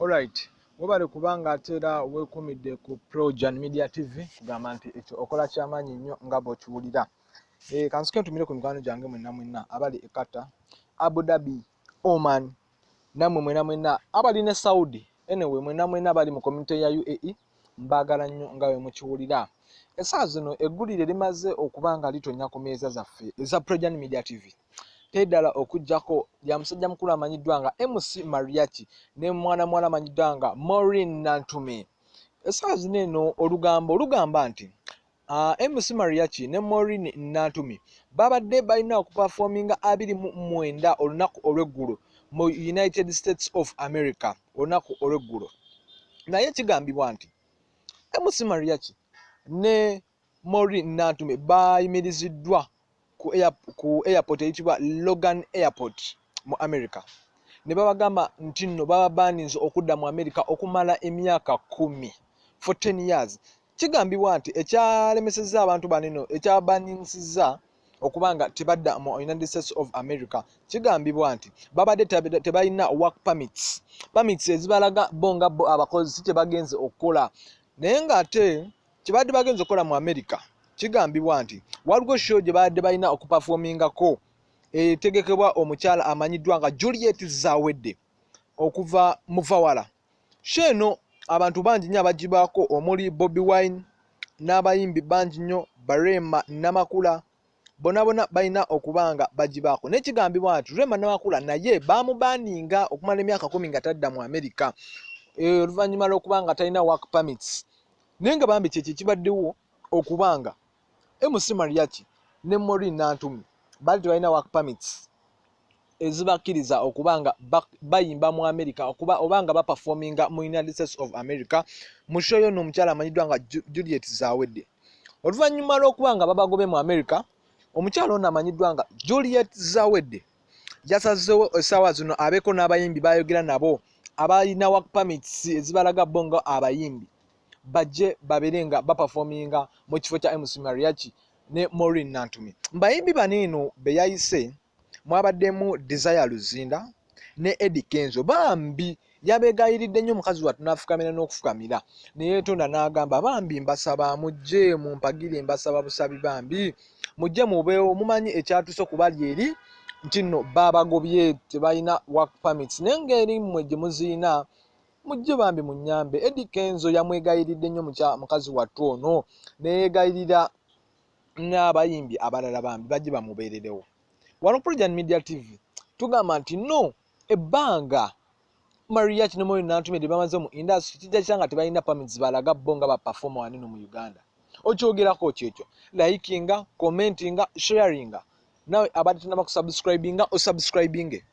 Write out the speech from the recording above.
Alright, wabale kubanga atera wekumidde ku Projan Media TV kugamba nti ekyo okola kyamaanyi nnyo nga bw'okiwulira. Kansuke ntumire ku mikwano gyange mwenna abali e Qatar, Abu Dhabi, Oman, namwe mwenna abali ne Saudi. Anyway, mwenna abali mu community ya UAE mbagala nnyo nga bwe mukiwulira. Essaawa zino eggulire limaze okuba nga litonya ku meeza zaffe eza Projan Media TV. Teddala okujjako ya musajja mukulu amanyiddwa nga MC Mariachi ne mwana amanyiddwa nga Maureen Nantume. Essaawa zino eno olugambo lugamba nti MC Mariachi ne Maureen Nantume babadde balina okuperforminga 29 olunaku olw'eggulo mu United States of America olunaku olw'eggulo. Naye kigambibwa nti MC Mariachi ne Maureen Nantume bayimiriziddwa ku airport eyitibwa Logan Airport mu America. Ne babagamba nti nno baba baninze okudda mu America okumala emyaka 10 for 10 years. Kigambibwa nti ekyalemesezza abantu banino ekyabaninsiza okubanga tebadda mu United States of America, kigambibwa nti babadde tebalina work permits ezibalaga bonga bo abakozi si kyebagenze okukola. Naye ng'ate kibadde bagenze okukola mu America, kigambibwa nti waliwo show gye badde balina okuperformingako etegekebwa omukyala amanyiddwa nga Juliet Zawedde okuva mu Vawala. Show eno abantu bangi nnyo abagibaako omuli Bobby Wine n'abayimbi bangi nnyo, Barema Namakula, bonna balina okuba nga bagibaako. Naye kigambibwa nti Rema Namakula naye baamubaninga okumala emyaka 10 nga tadda mu America oluvannyuma lw'okuba nga talina work permits. Naye nga bambi kyekyo kibaddewo okubanga MC Mariachi ne Maureen Nantume bali tebalina work permits ezibakkiriza okubanga bayimba mu America obanga baperforminga mu United States of America mu show yo n'omukyala amanyiddwa nga Juliet Zawedde. Oluvannyuma lw'okubanga babagobe mu America, omukyala ono amanyiddwa nga Juliet Zawedde yasazeewo essaawa zino abeeko n'abayimbi bayogera nabo abalina work permits ezibalaga bonga abayimbi bajje babeere nga baperforminga mu kifo kya MC Mariachi ne Maureen Nantume. Mbayimbi banino beyayise mwabaddemu Desire Luzinda ne Eddie Kenzo. Bambi yabeegayiridde nnyo omukazi wattu n'afukamira n'okufukamira, naye Tonda n'agamba bambi mbasaba mujje mumpagire, mbasaba busabi bambi mujje mubeewo, mumanyi ekyatuuse okubali eri nti nno babagobye tebalina work permits, naye ng'eri mmwe gye muziina mujje bambi munnyambe. Eddie Kenzo yamwegayiridde nnyo mukazi wattu ono, neyeegayirira n'abayimbi abalala bambi bajje bamubeererewo. Wano Projan Media TV tugamba nti no ebbanga Mariachi ne Maureen Nantume bamaze mu industry kijja kyanga tebalina permits balaga bonga ba performer wanino mu Uganda. Okyogerako kyekyo, likinga, commentinga, sharinga. Nawe abadde tunaba kusubscribinga osubscribinge.